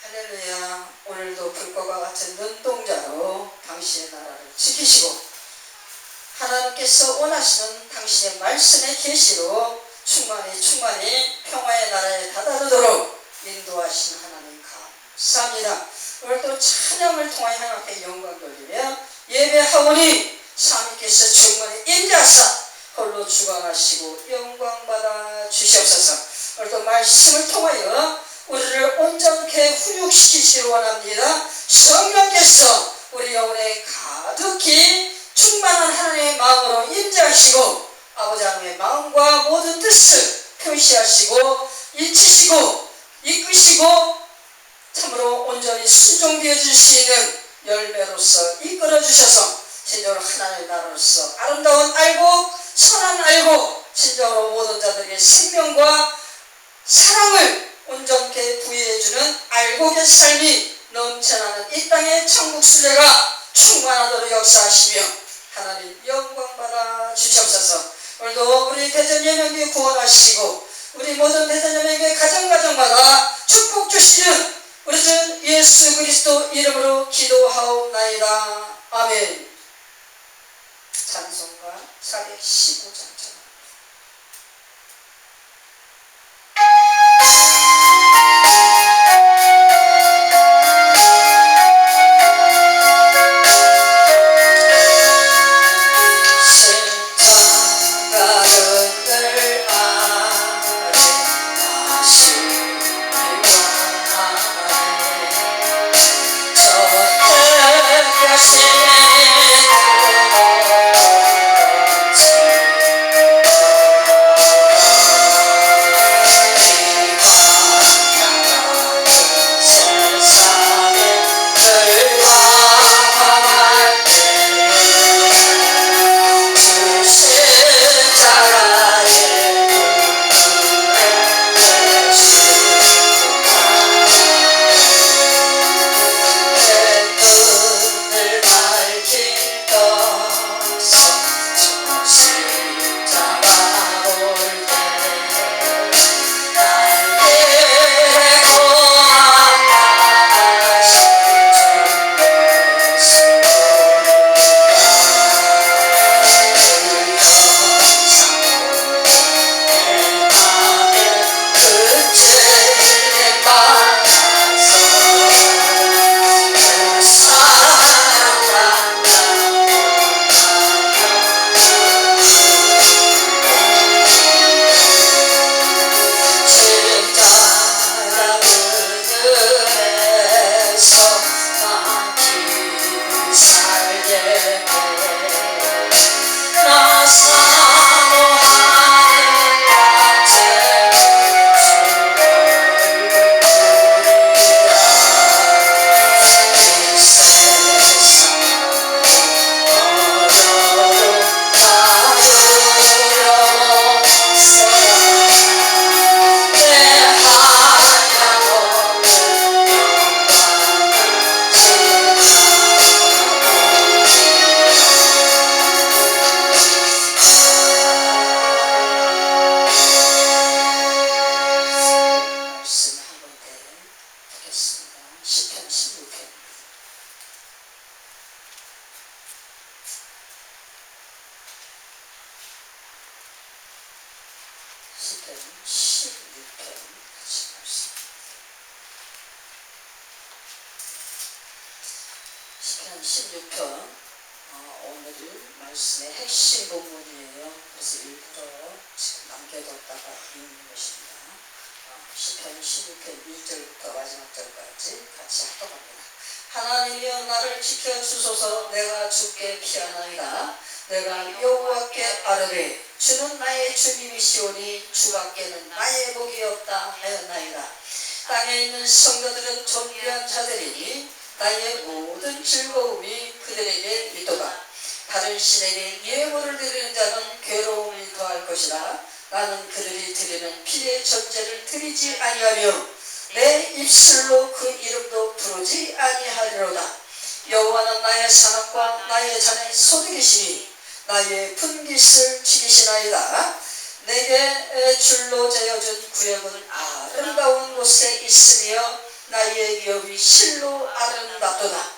할렐루야. 오늘도 불꽃과 같은 눈동자로 당신의 나라를 지키시고 하나님께서 원하시는 당신의 말씀의 계시로 충만히 평화의 나라에 다다르도록 인도하신 하나님 감사합니다. 오늘도 찬양을 통하여 하나님께 영광 돌리며 예배하오니 하나님께서 충만히 임재하사 홀로 주관하시고 영광받아 주시옵소서. 오늘도 말씀을 통하여 우리를 온전케 훈육시키시기 원합니다. 성령께서 우리 영혼에 가득히 충만한 하나님의 마음으로 임재하시고 아버지 하나님의 마음과 모든 뜻을 표시하시고 일치시고 이끄시고 참으로 온전히 순종되어질 수 있는 열매로서 이끌어 주셔서 진정으로 하나님의 나라로서 아름다운 알곡, 선한 알곡, 진정으로 모든 자들에게 생명과 사랑을 온전케 부여해주는 알곡의 삶이 넘쳐나는 이 땅의 천국 순례가 충만하도록 역사하시며 하나님 영광받아 주시옵소서. 오늘도 우리 대전예명교회 구원하시고 우리 모든 대전예명교회 가정가정마다 축복 주시는 우리 주 예수 그리스도 이름으로 기도하옵나이다. 아멘. 찬송가 415장 시편 16편 오늘 말씀의 핵심 본문이에요. 그래서 일부러 지금 남겨뒀다가 읽는 것입니다. 시편 16편 1절부터 마지막 절까지 같이 합독합니다. 하나님이여 나를 지켜주소서. 내가 주께 피하나이다. 내가 여호와께 아뢰되 주는 나의 주님이시오니 주밖에는 나의 복이 없다 하였나이다. 땅에 있는 성도들은 존귀한 자들이니 나의 모든 즐거움이 그들에게 있도다. 다른 신에게 예물을 드리는 자는 괴로움을 더할 것이라. 나는 그들이 드리는 피의 전제를 드리지 아니하며 내 입술로 그 이름도 부르지 아니하리로다. 여호와는 나의 산업과 나의 잔의 소득이시니 나의 분깃을 지키시나이다. 내게 줄로 재어준 구역은 아름다운 곳에 있으며 나의 기업이 실로 아름답도다.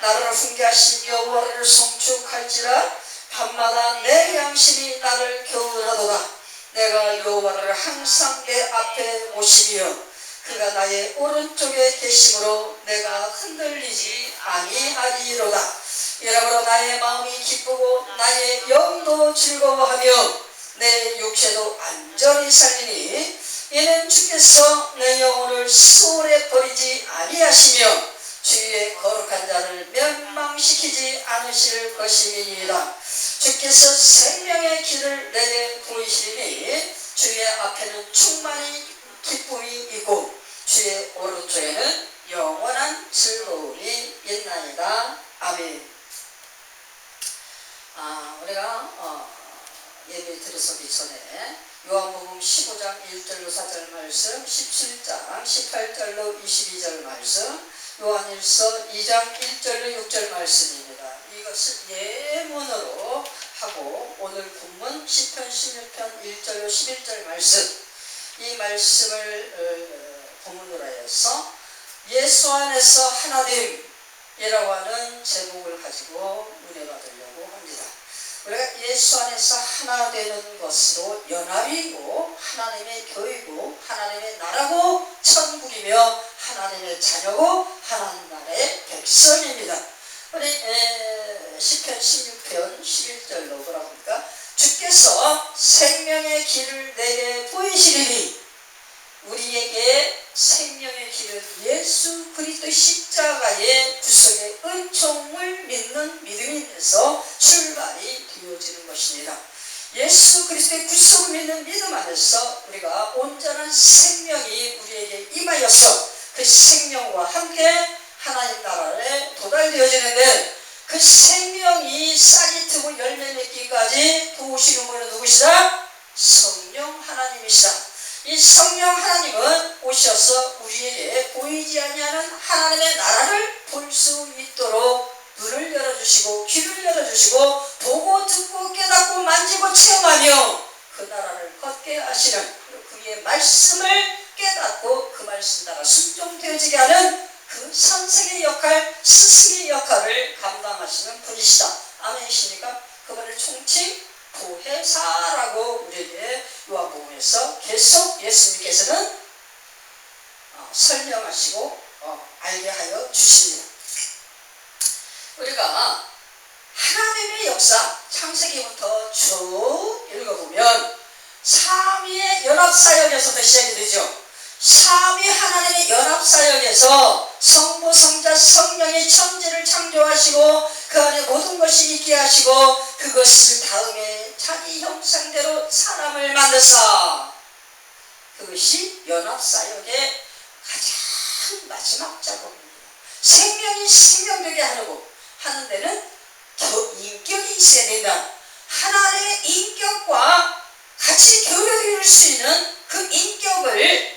나를 훈계하신 여호와를 송축할지라. 밤마다 내 양심이 나를 교훈하도다. 내가 여호와를 항상 내 앞에 모시며 그가 나의 오른쪽에 계심으로 내가 흔들리지 아니하리로다. 이러므로 나의 마음이 기쁘고 나의 영도 즐거워하며 내 육체도 안전히 살리니 이는 주께서 내 영혼을 수월에 버리지 아니하시며 주의 거룩한 자를 멸망시키지 않으실 것임이니이다. 주께서 생명의 길을 내게 보이시니 주의 앞에는 충만히 기쁨이 있고 주의 오른쪽에는 영원한 즐거움이 있나이다. 아멘. 우리가 예배 들어서기 전에 요한복음 15장 1절로 4절 말씀, 17장 18절로 22절 말씀, 요한일서 2장 1절로 6절 말씀입니다. 이것을 예문으로 하고 오늘 본문 시편 16편 1절로 11절 말씀, 이 말씀을 본문으로 해서 예수 안에서 하나됨이라고 하는 제목을 가지고 은혜 받으려고 합니다. 우리가 예수 안에서 하나 되는 것으로 연합이고 하나님의 교회고 하나님의 나라고 천국이며 하나님의 자녀고 하나님 나라의 백성입니다. 우리 시편 16편 11절로 뭐라고 합니까? 주께서 생명의 길을 내게 보이시리니, 우리에게 생명의 길은 예수 그리스도 십자가의 구속의 은총을 믿는 믿음에서 출발이 되어지는 것입니다. 예수 그리스도의 구속을 믿는 믿음 안에서 우리가 온전한 생명이 우리에게 임하여서 그 생명과 함께 하나님 나라에 도달되어지는데, 그 생명이 싹이 트고 열매 맺기까지 도우시는 분은 누구시다? 성령 하나님이시다. 이 성령 하나님은 오셔서 우리에게 보이지 아니하는 하나님의 나라를 볼 수 있도록 눈을 열어주시고 귀를 열어주시고 보고 듣고 깨닫고 만지고 체험하며 그 나라를 걷게 하시는, 그의 말씀을 깨닫고 그 말씀 따라 순종되어지게 하는 그 선생의 역할, 스승의 역할을 감당하시는 분이시다. 아멘이십니까? 그분을 총칭 보혜사라고 우리에게 요한복음에서 계속 예수님께서는 설명하시고 알게 하여 주십니다. 우리가 하나님의 역사, 창세기부터 쭉 읽어보면 삼위의 연합사역에서부터 시작이 되죠. 삼위 하나님의 연합사역에서 성부, 성자, 성령이 천지를 창조하시고 그 안에 모든 것이 있게 하시고 그것을 다음에 자기 형상대로 사람을 만드사, 그것이 연합사역의 가장 마지막 작업입니다. 생명이 생명되게 하는 데는 인격이 있어야 된다. 하나님의 인격과 같이 교류될 수 있는 그 인격을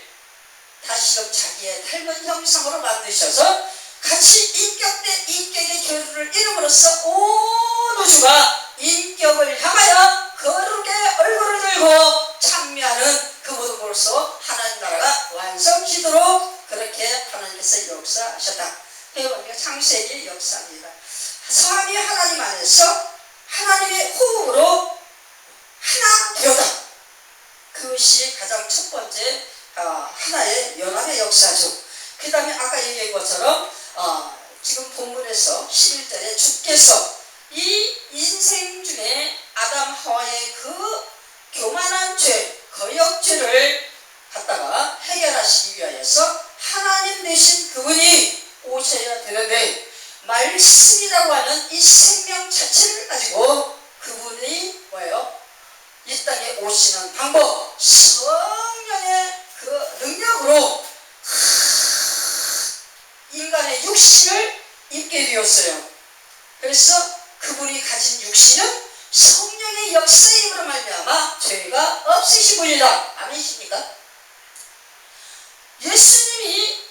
다시금 자기의 닮은 형상으로 만드셔서 같이 인격 대 인격의 교류를 이름으로써 온 우주가 인격을 향하여 거룩의 얼굴을 들고 찬미하는 그 모습으로서 하나님 나라가 완성시도록 그렇게 하나님께서 역사하셨다. 그러니까 창세기의 역사입니다. 삼위 하나님 안에서 하나님의 호흡으로 하나 되었다. 그것이 가장 첫 번째 하나의 연합의 역사죠. 그 다음에 아까 얘기한 것처럼 지금 본문에서 11절에 주께서 이 인생 중에 아담 하와의 그 교만한 죄, 거역죄를 갖다가 해결하시기 위하여서 하나님 되신 그분이 오셔야 되는데, 말씀이라고 하는 이 생명 자체를 가지고 그분이 뭐예요? 이 땅에 오시는 방법, 성령의 그 능력으로 인간의 육신을 입게 되었어요. 그래서 그분이 가진 육신은 성령의 역사의 힘으로 말미암아 죄가 없으신 분이다. 아멘이십니까? 예수님이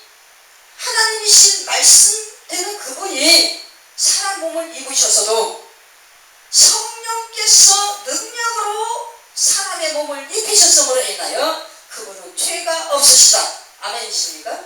하나님이신 말씀 되는 그분이 사람 몸을 입으셔서도 성령께서 능력으로 사람의 몸을 입히셨음으로 인하여 그분은 죄가 없으시다. 아멘이십니까?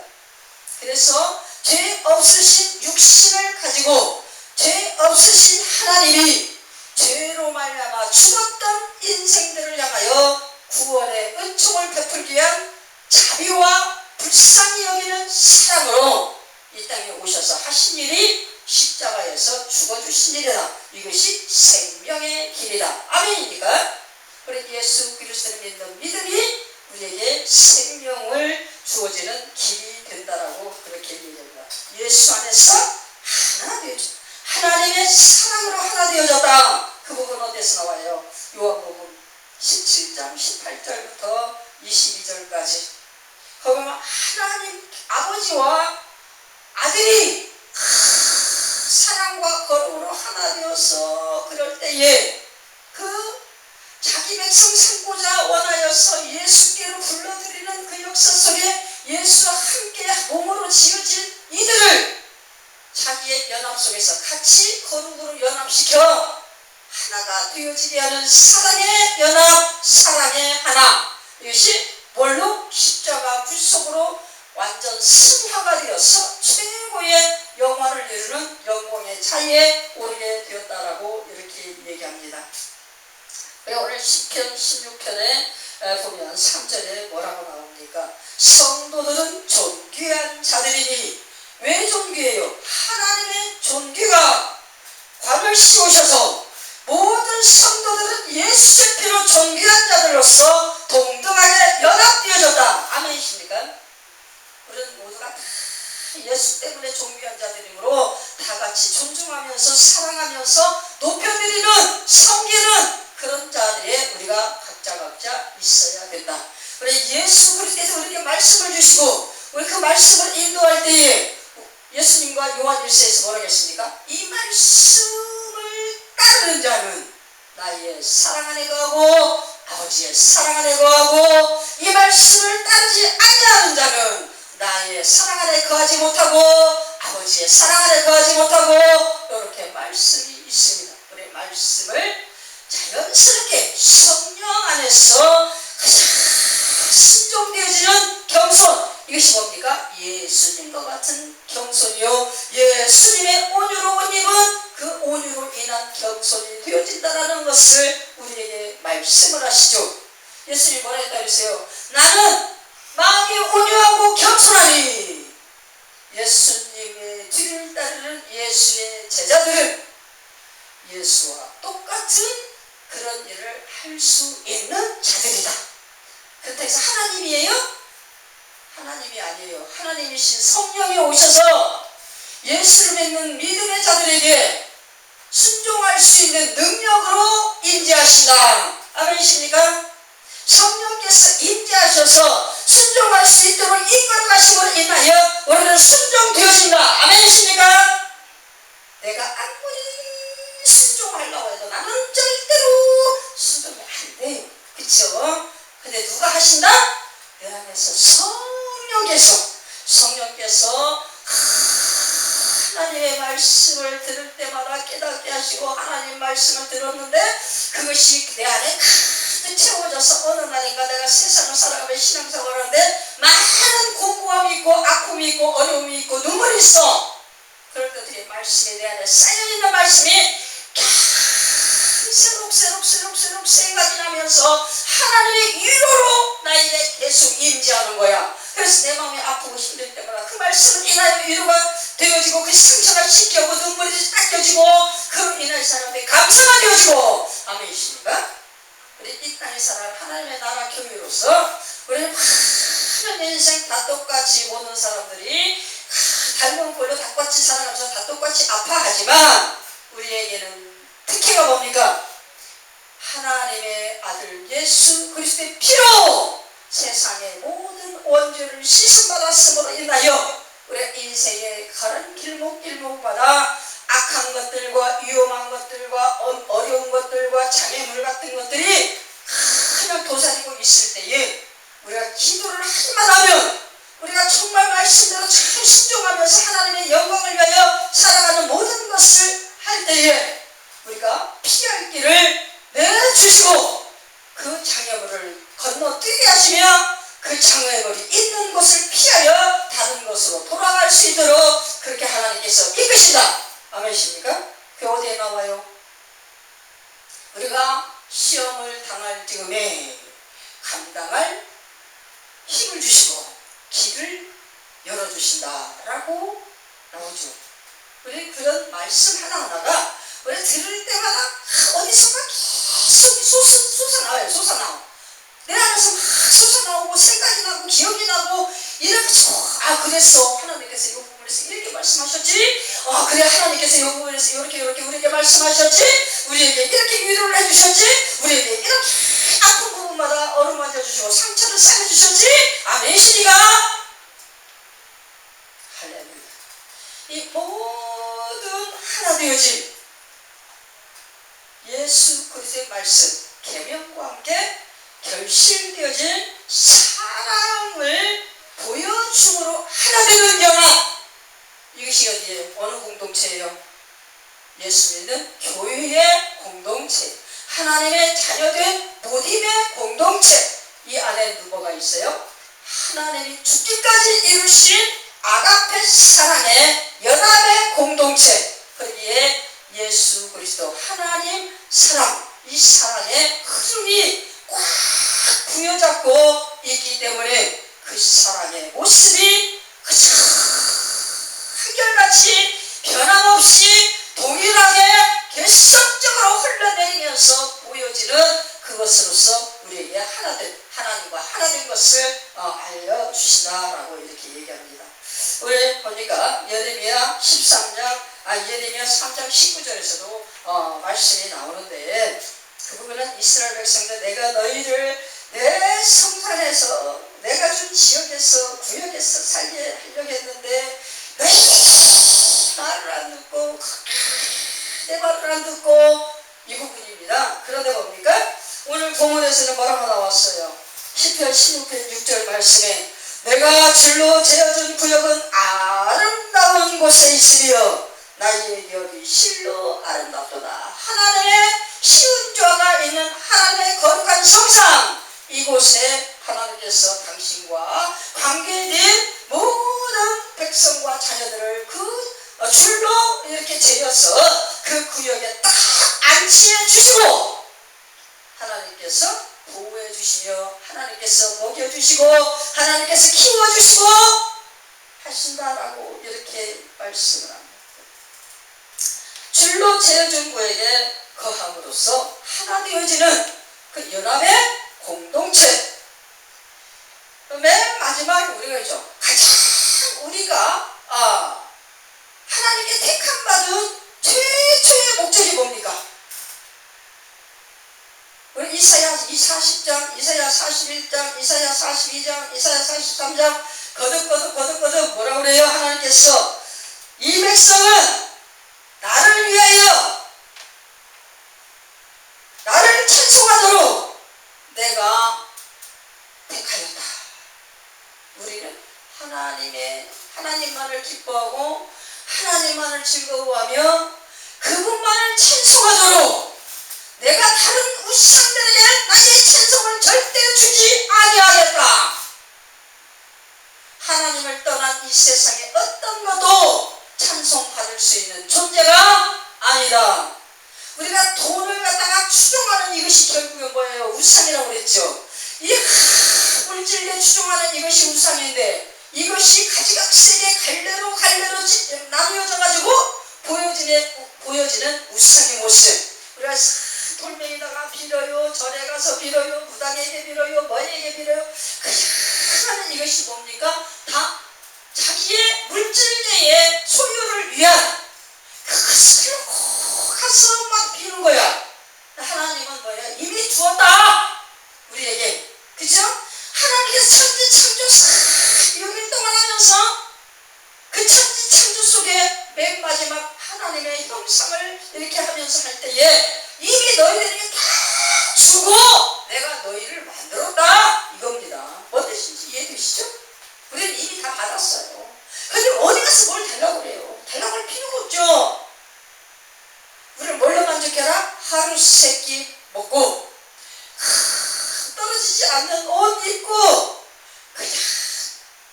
그래서 죄 없으신 육신을 가지고 죄 없으신 하나님이 죄로 말미암아 죽었던 인생들을 향하여 구원의 은총을 베풀기 위한 자비와 불쌍히 여기는 사랑으로 이 땅에 오셔서 하신 일이 십자가에서 죽어주신 일이다. 이것이 생명의 길이다. 아멘입니까? 우리 예수 그리스도를 믿는 믿음이 우리에게 생명을 주어지는 길이 된다라고 그렇게 얘기합니다. 예수 안에서 하나 되어져, 하나님의 사랑으로 하나 되어졌다. 그 부분 어디서 나와요? 요한복음 17장 18절부터 22절까지. 거기 보면 하나님 아버지와 아들이 사랑과 거룩으로 하나 되어서 그럴 때에 그 자기 백성 삼고자 원하여서 예수께로 불러들이는 그 역사 속에 예수와 함께 몸으로 지어진 이들을 자기의 연합 속에서 같이 거룩으로 연합시켜 하나가 되어지게 하는 사랑의 연합, 사랑의 하나. 이것이 뭘로? 십자가 불속으로 완전 승화가 되어서 최고의 영화를 이루는 영광의 차이에 오르게 되었다라고 이렇게 얘기합니다. 오늘 시편 16편에 보면 3절에 뭐라고 나옵니까? 성도들은 존귀한 자들이니. 왜 존귀해요? 하나님의 존귀가 관을 씌우셔서 모든 성도들은 예수의 피로 존귀한 자들로서 동등하게 연합되어졌다. 아멘이십니까? 우리는 모두가 다 예수 때문에 존귀한 자들이므로 다 같이 존중하면서 사랑하면서 높여드리는 섬기는 그런 자리에 우리가 각자 있어야 된다. 그래 예수 그리스도께서 우리에게 말씀을 주시고 우리 그 말씀을 인도할 때에 예수님과 요한 1서에서 뭐라고 했습니까? 이 말씀을 따르는 자는 나의 사랑 안에 거하고 아버지의 사랑 안에 거하고 이 말씀을 따르지 아니하는 자는 나의 사랑 안에 거하지 못하고 아버지의 사랑 안에 거하지 못하고 이렇게 말씀이 있습니다. 그래 말씀을 자연스럽게 성령 안에서 가장 순종되어지는 겸손. 이것이 뭡니까? 예수님과 같은 겸손이요 예수님의 온유로 옷 입은 그 온유로 인한 겸손이 되어진다는 것을 우리에게 말씀을 하시죠. 예수님이 뭐라 했다 그랬어요? 나는 마음이 온유하고 겸손하니. 예수님의 뒤를 따르는 예수의 제자들은 예수와 똑같은 그런 일을 할 수 있는 자들이다. 그렇다고 해서 하나님이에요? 하나님이 아니에요. 하나님이신 성령이 오셔서 예수를 믿는 믿음의 자들에게 순종할 수 있는 능력으로 임재하신다. 아멘이십니까? 성령께서 임재하셔서 순종할 수 있도록 이끌어 가심으로 인하여 우리는 순종되어진다. 아멘이십니까? 내가 아무리 순종하려고 해도 나는 절대로 순종이 안 돼요. 그쵸? 근데 누가 하신다? 내 안에서 성령께서 하나님의 말씀을 들을 때마다 깨닫게 하시고 하나님 말씀을 들었는데 그것이 내 안에 가득 채워져서 어느 날인가 내가 세상을 살아가며 신앙생활을 하는데 많은 공고함이 있고 아픔이 있고 어려움이 있고 눈물이 있어. 그럴 때들이 말씀이 내 안에 쌓여있는 말씀이 새록새록 생각이 나면서 하나님의 위로로 나에게 계속 임재하는 거야. 그래서 내 마음이 아프고 힘들 때마다 그 말씀을 인하여 위로가 되어지고 그 상처가 씻겨고 눈물이 닦여지고 그로 인하여 사람들이 감사가 되어지고. 아멘이십니까? 우리 이 땅에 살아가는 하나님의 나라 교회로서 우리는 많은 인생 다 똑같이 모든 사람들이 닮은 꼴로 다 똑같이 살아가면서 다 똑같이 아파하지만 우리에게는 특혜가 뭡니까? 하나님의 아들 예수 그리스도의 피로 세상의 모든 원죄를 씻음받았음으로 인하여 우리 인생의 가는 길목마다 악한 것들과 위험한 것들과 어려운 것들과 장애물 같은 것들이 그냥 도사리고 있을 때에 우리가 기도를 하기만 하면 우리가 정말 말씀대로 잘 순종하면서 하나님의 영광을 위하여 살아가는 모든 것을 할 때에 우리가 피할 길을 내주시고 그 장애물을 건너뛰게 하시며 그 장애물이 있는 곳을 피하여 다른 곳으로 돌아갈 수 있도록 그렇게 하나님께서 이끄신다. 아멘이십니까? 그게 어디에 나와요? 우리가 시험을 당할 즈음에 감당할 힘을 주시고 길을 열어주신다라고 나오죠. 우리 그런 말씀 하나하나가 우리 들을 때마다 어디선가 계속 솟아나와요. 내 안에서 막 솟아나오고 생각이 나고 기억이 나고 이렇게 그랬어. 하나님께서 이 부분에서 이렇게 말씀하셨지. 그래 하나님께서 이 부분에서 이렇게 우리에게 말씀하셨지. 우리에게 이렇게 위로를 해주셨지. 우리에게 이렇게 아픈 부분마다 어루만져 주시고 상처를 쌓여주셨지. 아멘이시니까 할렐루야. 이 모든 하나 되어진 예수 그리스도의 말씀 계명과 함께 결실되어진 사랑을 보여줌으로 하나 되는 연합. 이것이 어디에 어느 공동체예요? 예수 믿는 교회의 공동체, 하나님의 자녀된 모임의 공동체. 이 안에 누구가 있어요? 하나님이 죽기까지 이루신 아가페 사랑의 연합의 공동체. 거기에 예수 그리스도 하나님 사랑, 이 사랑의 흐름이 꽉 부여잡고 있기 때문에 그 사랑의 모습이 그저 한결같이 변함없이 동일하게 계속적으로 흘러내리면서 보여지는 그것으로서 우리에게 하나님과 하나 된 것을 알려주시다라고 이렇게 얘기합니다. 우리 보니까 예레미야 3장 19절에서도 말씀이 나오는데, 그 부분은 이스라엘 백성들, 내가 너희를 내 성산에서 내가 준 지역에서 구역에서 살게 하려고 했는데 너희 말을 안 듣고 내 말을 안 듣고, 이 부분입니다. 그런데 뭡니까? 오늘 본문에서는 뭐라고 나왔어요? 시편 16편 6절 말씀에 내가 줄로 재어준 구역은 아름다운 곳에 있으며 나의 여기 실로 아름답도다. 하나님의 쉬운 죄가 있는 하나님의 거룩한 성상, 이곳에 하나님께서 당신과 관계된 모든 백성과 자녀들을 그 줄로 이렇게 재어서 그 구역에 딱 안치해 주시고, 하나님께서 보호해 주시며 하나님께서 먹여 주시고 하나님께서 키워 주시고 하신다라고 이렇게 말씀을 합니다. 줄로 재어준 구역에 거함으로써 하나 되어지는 그 연합의 공동체. 맨 마지막에 우리가 있죠. 가장 우리가 하나님께 택함 받은 최초의 목적이 뭡니까? 우리 이사야 40장, 이사야 41장, 이사야 42장, 이사야 43장 거듭 뭐라고 그래요? 하나님께서 이 백성은 나를 위하여 나를 찬송하도록 내가 택하였다. 우리는 하나님만을 기뻐하고 하나님만을 즐거워하며 그분만을 찬송하도록 내가 다른 우상들에게 나의 찬송을 절대 주지 아니하겠다. 하나님을 떠난 이 세상에 어떤 것도 찬송받을 수 있는 존재가 아니다. 우리가 돈을 갖다가 추종하는 이것이 결국은 뭐예요? 우상이라고 그랬죠. 이 물질에 추종하는 이것이 우상인데, 이것이 가지각색의 갈래로 나누어져 가지고 보여지는 우상의 모습. 우리가 돌멩이다가 빌어요, 절에 가서 빌어요, 무당에게 빌어요, 뭐에게 빌어요. 그냥 하는 이것이 뭡니까? 다 자기의 물질계의 소유를 위한 그것을 가서 막 비는 거야. 하나님은 뭐예요? 이미 주었다 우리에게. 그죠? 하나님께서 천지 창조 6일 동안 하면서 그 천지 창조 속에 맨 마지막 하나님의 형상을 이렇게 하면서 할 때에 이미 너희들에게 다 주고 내가 너희를 만들었다 이겁니다. 뭔 뜻인지 이해되시죠? 우리는 이미 다 받았어요. 근데 어디 가서 뭘 달라고 그래요? 달라고 할 필요가 없죠. 우리는 뭘로 만족해라? 하루 세끼 먹고 떨어지지 않는 옷 입고 그냥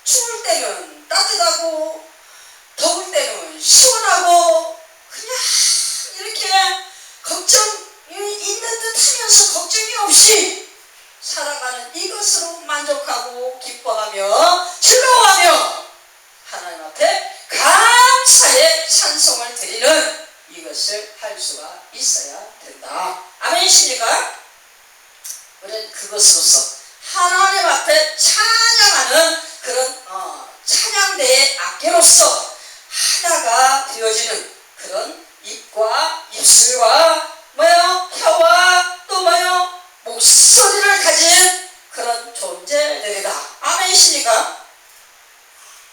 추울 때는 따뜻하고 더울 때는 시원하고 그냥 이렇게 걱정이 있는 듯 하면서 걱정이 없이 살아가는 이것으로 만족하고 기뻐하며 즐거워하며 하나님 앞에 감사의 찬송을 드리는 이것을 할 수가 있어야 된다. 아멘이십니까? 우리는 그것으로서 하나님 앞에 찬양하는 그런 찬양대의 악기로서 하나가 되어지는 그런 입과 입술과 혀와 또 목소리를 가진 그런 존재들이다. 아멘이십니까?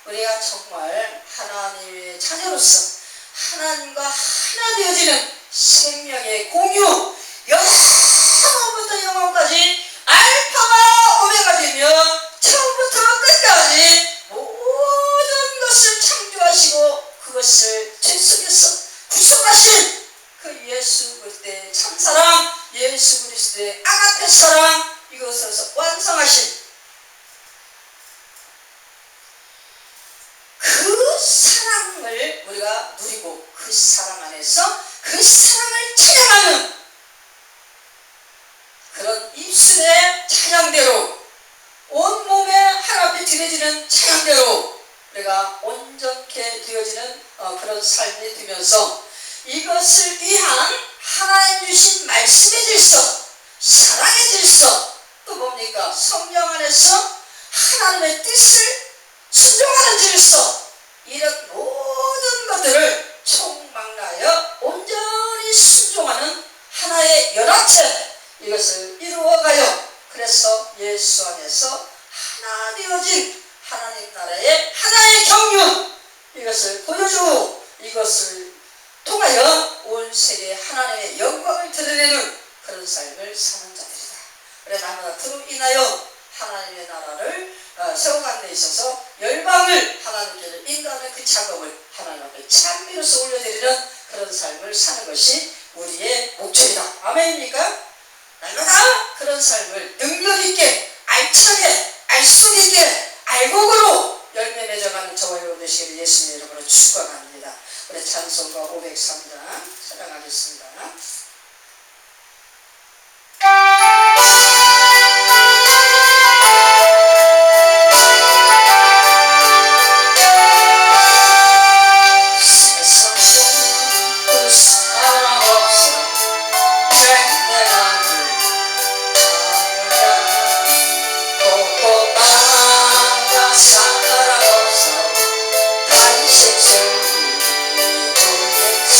우리가 정말 하나님의 자녀로서 하나님과 하나 되어지는 생명의 공유, 영원부터 영원까지 알파와 오메가 되며 처음부터 끝까지 모든 것을 창조하시고 그것을 죄 속에서 구속하신 그 예수 그리스도의 참사랑, 예수 그리스도의 아가페 사랑, 이것을 완성하신 그 사랑을 우리가 누리고 그 사랑 안에서 그 사랑을 찬양하는 그런 입술의 찬양대로, 온몸에 하나님께 드려지는 찬양대로 우리가 온전케 되어지는 그런 삶이 되면서 이것을 위한 하나님 주신 말씀의 질서, 사랑의 질서, 또 뭡니까? 성령 안에서 하나님의 뜻을 순종하는 질서, 이런 모든 것들을 총망라하여 온전히 순종하는 하나의 연합체, 이것을 이루어가요. 그래서 예수 안에서 하나 되어진 하나님 나라의 하나의 경륜, 이것을 보여주고 이것을 통하여 온 세계에 하나님의 영광을 드러내는 그런 삶을 사는 자들이다. 그래 나무가 그로 인하여 하나님의 나라를 세워가는 데 있어서 열방을 하나님께로 인도하는 그 작업을 하나님 앞에 찬미로서 올려드리는 그런 삶을 사는 것이 우리의 목적이다. 아멘입니까? 날마다 그런 삶을 능력있게, 알차게, 알속있게, 알곡으로 열매 맺어가는 저와 여러분 되시기를 예수님의 이름으로 축원합니다. 우리 찬송가 503장 찬양하겠습니다. 사랑 없어 단식 속이 보냈지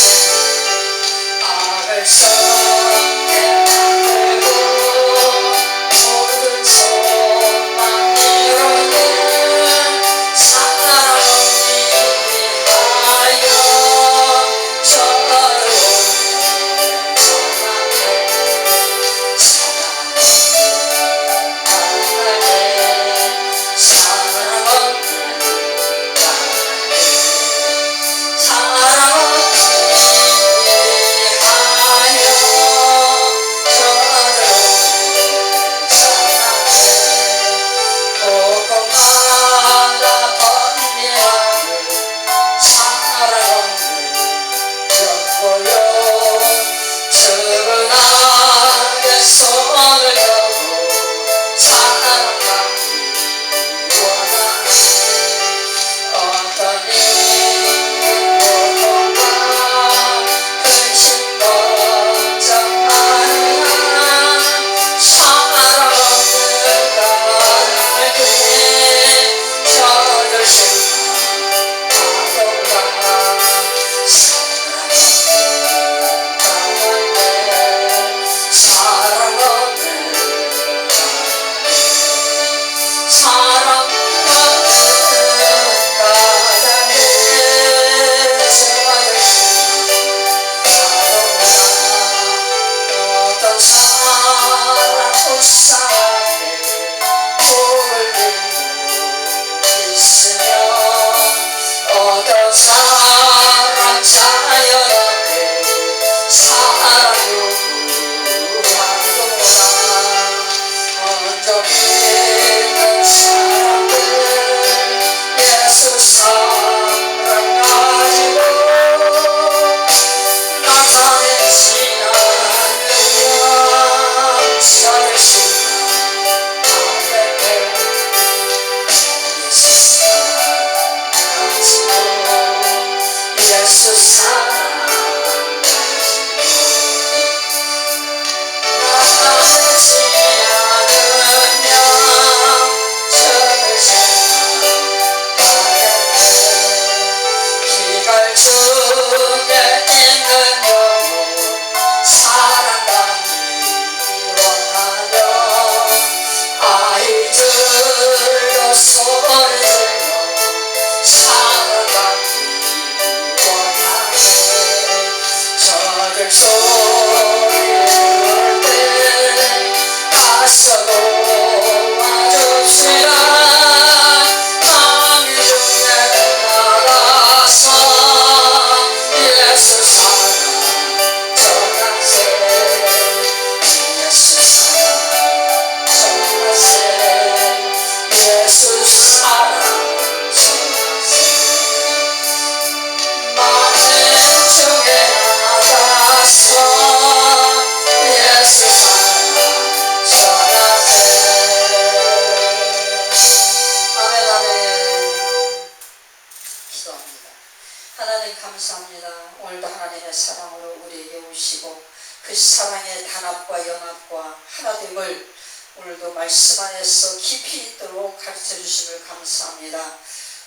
사랑으로 우리에게 오시고 그 사랑의 단합과 연합과 하나됨을 오늘도 말씀 안에서 깊이 있도록 가르쳐 주심을 감사합니다.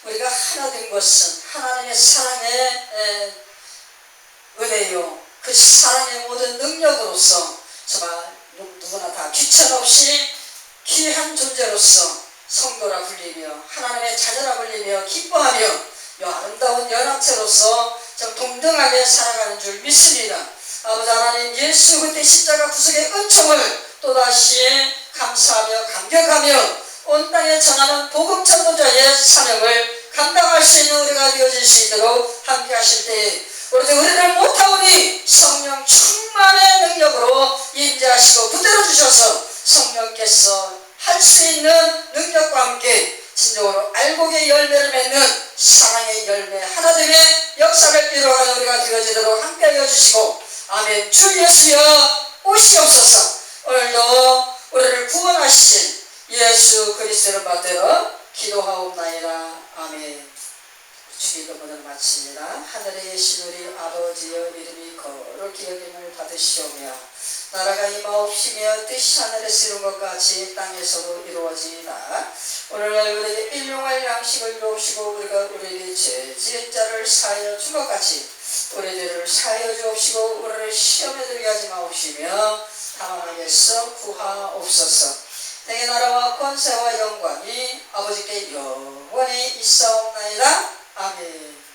우리가 하나 된 것은 하나님의 사랑의 은혜요, 그 사랑의 모든 능력으로서 정말 누구나 다 귀천 없이 귀한 존재로서 성도라 불리며 하나님의 자녀라 불리며 기뻐하며 이 아름다운 연합체로서 좀 동등하게 살아가는 줄 믿습니다. 아버지 하나님, 예수 그리스도의 십자가 구속의 은총을 또다시 감사하며 감격하며 온 땅에 전하는 복음 전도자의 사명을 감당할 수 있는 우리가 되어질 수 있도록 함께 하실 때에 우리를 못하오니 성령 충만의 능력으로 임재하시고 붙들어 주셔서 성령께서 할 수 있는 능력과 함께 진정으로 알곡의 열매를 맺는 사랑의 열매 하나됨의 역사를 이루어가는 우리가 되어지도록 함께하여 주시고 아멘. 주 예수여 오시옵소서. 오늘도 우리를 구원하신 예수 그리스도를 받들어 기도하옵나이다. 아멘. 주기도 모두 마칩니다. 하늘에 계신 우리 아버지여 이름이 거룩히 여김을 받으시오며 나라가 임하옵시며 뜻이 하늘에서 이룬 것 같이 땅에서도 이루어지이다. 오늘날 우리에게 일용할 양식을 주옵시고 우리가 우리에게 죄 지은 자를 사하여 준 것 같이 우리 죄를 사하여 주옵시고 우리를 시험에 들게 하지 마옵시며 다만 악에서 구하옵소서. 내게 나라와 권세와 영광이 아버지께 영원히 있사옵나이다. 아멘.